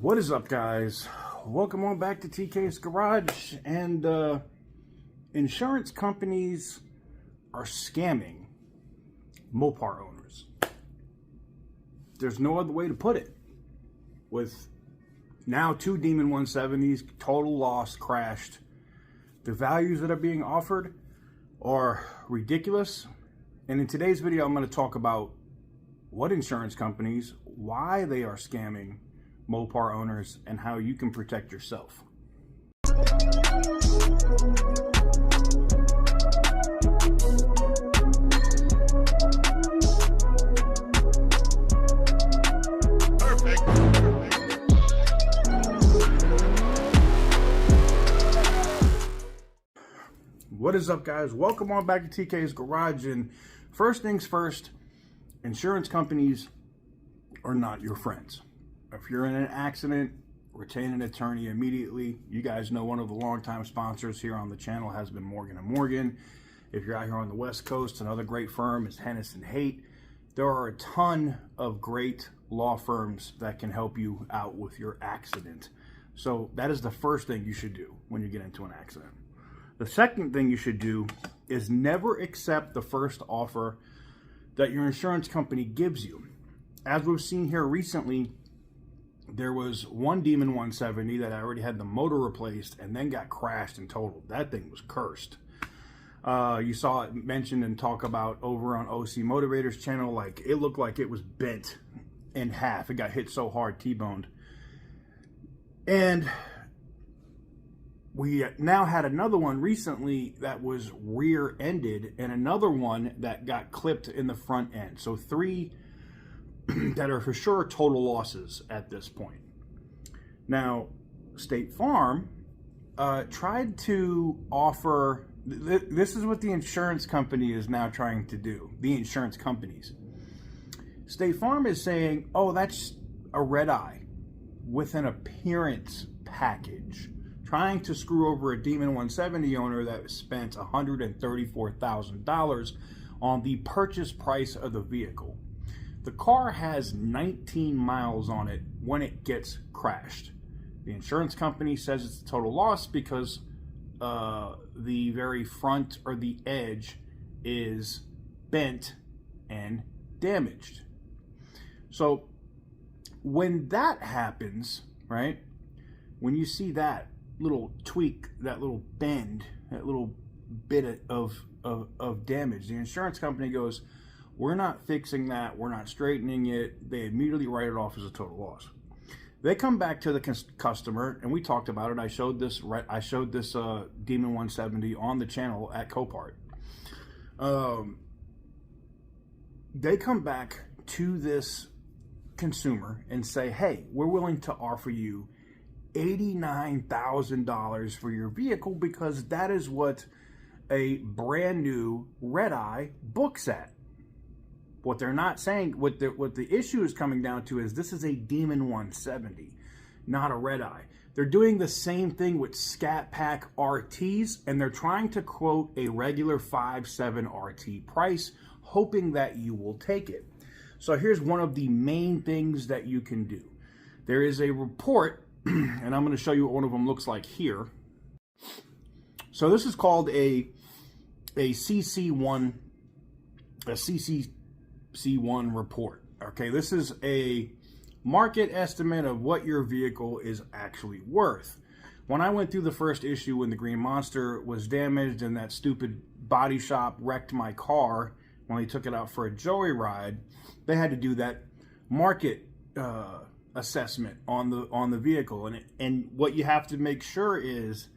What is up, guys? Welcome on back to TK's Garage. And insurance companies are scamming Mopar owners. There's no other way to put it. With now 2 Demon 170s, total loss, crashed, the values that are being offered are ridiculous. And in today's video, I'm going to talk about what insurance companies, why they are scamming Mopar owners, and how you can protect yourself. What is up, guys? Welcome on back to TK's Garage. And first things first, insurance companies are not your friends. If you're in an accident, retain an attorney immediately. You guys know one of the longtime sponsors here on the channel has been Morgan & Morgan. If you're out here on the West Coast, another great firm is Hennis & Haight. There are a ton of great law firms that can help you out with your accident. So that is the first thing you should do when you get into an accident. The second thing you should do is never accept the first offer that your insurance company gives you. As we've seen here recently, there was one Demon 170 that I already had the motor replaced and then got crashed and totaled. That thing was cursed. You saw it mentioned and talk about over on OC Motivator's channel, like it looked like it was bent in half. It got hit so hard, T-boned. And we now had another one recently that was rear-ended and another one that got clipped in the front end. So 3 that are for sure total losses at this point. Now, State Farm tried to offer, this is what the insurance company is now trying to do, the insurance companies. State Farm is saying, oh, that's a red eye with an appearance package, trying to screw over a Demon 170 owner that spent $134,000 on the purchase price of the vehicle. The car has 19 miles on it when it gets crashed. The insurance company says it's a total loss because the very front or the edge is bent and damaged. So when that happens, right, when you see that little tweak, that little bend, that little bit of damage, the insurance company goes, we're not fixing that, we're not straightening it. They immediately write it off as a total loss. They come back to the customer, and we talked about it. I showed this Demon 170 on the channel at Copart. They come back to this consumer and say, hey, we're willing to offer you $89,000 for your vehicle because that is what a brand new red eye books at. What they're not saying, what the issue is coming down to is this is a Demon 170, not a red eye. They're doing the same thing with scatpack RTs, and they're trying to quote a regular 5.7 RT price, hoping that you will take it. So here's one of the main things that you can do. There is a report, and I'm going to show you what one of them looks like here. So this is called a CC1 Report. Okay, this is a market estimate of what your vehicle is actually worth. When I went through the first issue when the Green Monster was damaged and that stupid body shop wrecked my car when they took it out for a joyride, they had to do that market assessment on the vehicle, and what you have to make sure is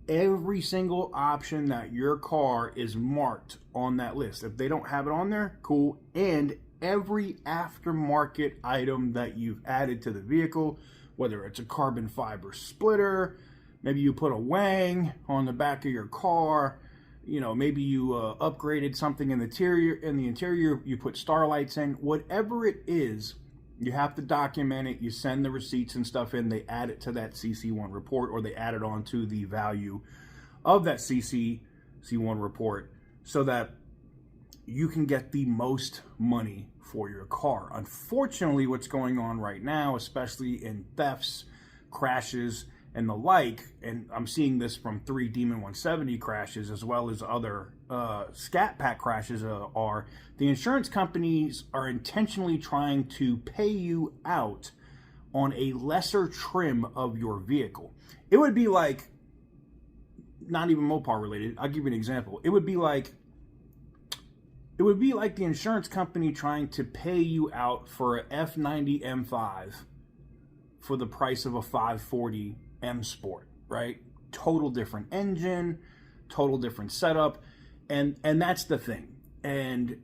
every single option that your car is marked on that list. If they don't have it on there, cool. And every aftermarket item that you've added to the vehicle, whether it's a carbon fiber splitter, maybe you put a wang on the back of your car, you know, maybe you upgraded something in the interior, you put starlights in, whatever it is, you have to document it. You send the receipts and stuff in. They add it to that CC1 report, or they add it on to the value of that CC1 report, so that you can get the most money for your car. Unfortunately, what's going on right now, especially in thefts, crashes, and the like, and I'm seeing this from 3 Demon 170 crashes as well as other scatpack crashes, are the insurance companies are intentionally trying to pay you out on a lesser trim of your vehicle. It would be like, not even Mopar related, I'll give you an example. It would be like the insurance company trying to pay you out for a F90 M5 for the price of a 540 M Sport, right? Total different engine, total different setup, and that's the thing. And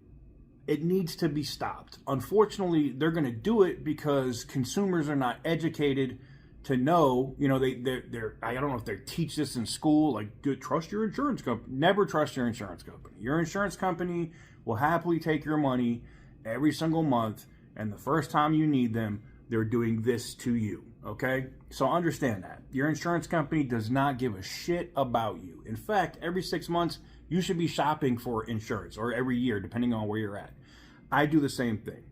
it needs to be stopped. Unfortunately, they're going to do it because consumers are not educated to know, you know, they're I don't know if they teach this in school, like, trust your insurance company. Never trust your insurance company. Your insurance company will happily take your money every single month, and the first time you need them, they're doing this to you, okay? So understand that. Your insurance company does not give a shit about you. In fact, every 6 months, you should be shopping for insurance, or every year, depending on where you're at. I do the same thing.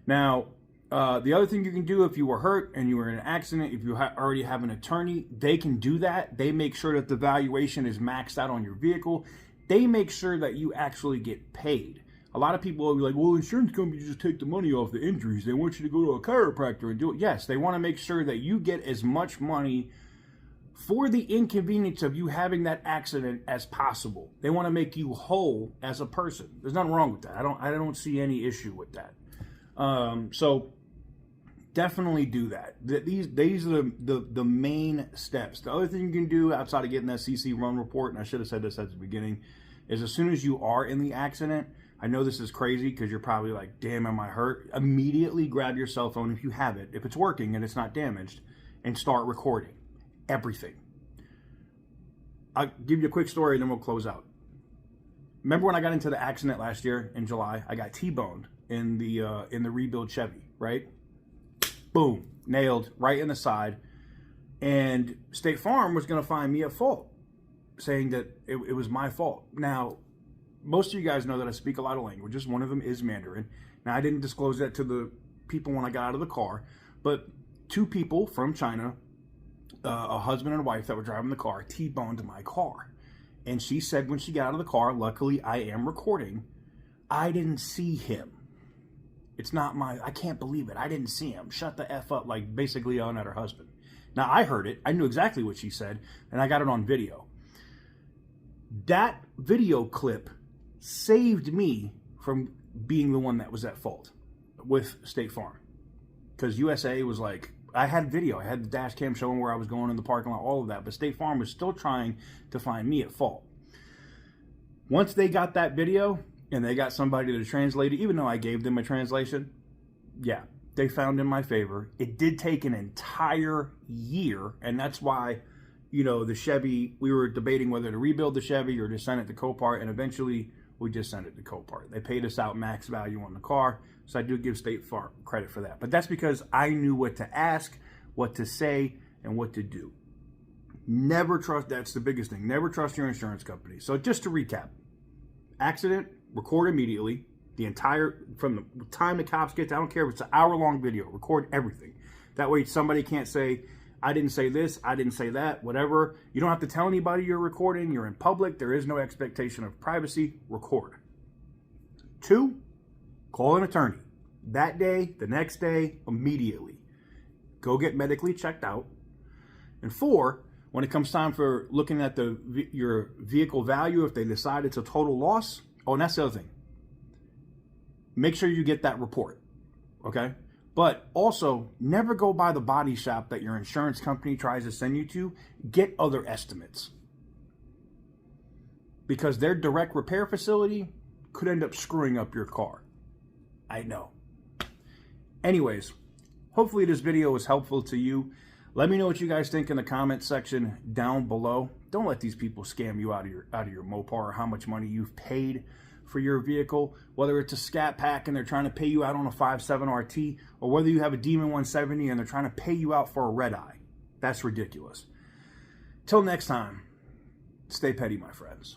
Now, the other thing you can do if you were hurt and you were in an accident, if you already have an attorney, they can do that. They make sure that the valuation is maxed out on your vehicle. They make sure that you actually get paid. A lot of people will be like, well, insurance companies just take the money off the injuries. They want you to go to a chiropractor and do it. Yes, they want to make sure that you get as much money for the inconvenience of you having that accident as possible. They want to make you whole as a person. There's nothing wrong with that. I don't see any issue with that. So definitely do that. These are the main steps. The other thing you can do outside of getting that CC1 report, and I should have said this at the beginning, is as soon as you are in the accident, I know this is crazy because you're probably like, damn, am I hurt? Immediately grab your cell phone if you have it, if it's working and it's not damaged, and start recording everything. I'll give you a quick story and then we'll close out. Remember when I got into the accident last year in July? I got T-boned in the rebuild Chevy, right? Boom, nailed right in the side. And State Farm was going to find me at fault, saying that it was my fault. Now, most of you guys know that I speak a lot of languages. One of them is Mandarin. Now, I didn't disclose that to the people when I got out of the car, but 2 people from China, a husband and a wife that were driving the car, T-boned my car. And she said when she got out of the car, luckily I am recording, I didn't see him. It's not I can't believe it. I didn't see him. Shut the F up, like basically yelling at her husband. Now, I heard it. I knew exactly what she said, and I got it on video. That video clip saved me from being the one that was at fault with State Farm. Because USA was like, I had video. I had the dash cam showing where I was going in the parking lot, all of that. But State Farm was still trying to find me at fault. Once they got that video and they got somebody to translate it, even though I gave them a translation, yeah, they found in my favor. It did take an entire year. And that's why, you know, the Chevy, we were debating whether to rebuild the Chevy or to send it to Copart. And eventually we just sent it to Copart. They paid us out max value on the car. So I do give State Farm credit for that. But that's because I knew what to ask, what to say, and what to do. Never trust, that's the biggest thing. Never trust your insurance company. So just to recap, accident, record immediately. The entire, from the time the cops get there, I don't care if it's an hour-long video, record everything. That way somebody can't say, I didn't say this, I didn't say that, whatever. You don't have to tell anybody you're recording. You're in public. There is no expectation of privacy. Record. 2, call an attorney. That day, the next day, immediately. Go get medically checked out. And 4, when it comes time for looking at your vehicle value, if they decide it's a total loss, oh, and that's the other thing. Make sure you get that report, okay? But also, never go by the body shop that your insurance company tries to send you to. Get other estimates. Because their direct repair facility could end up screwing up your car. I know. Anyways, hopefully this video was helpful to you. Let me know what you guys think in the comment section down below. Don't let these people scam you out of your Mopar or how much money you've paid for your vehicle, whether it's a Scat Pack and they're trying to pay you out on a 5.7 RT, or whether you have a Demon 170 and they're trying to pay you out for a red eye. That's ridiculous. Till next time, stay petty, my friends.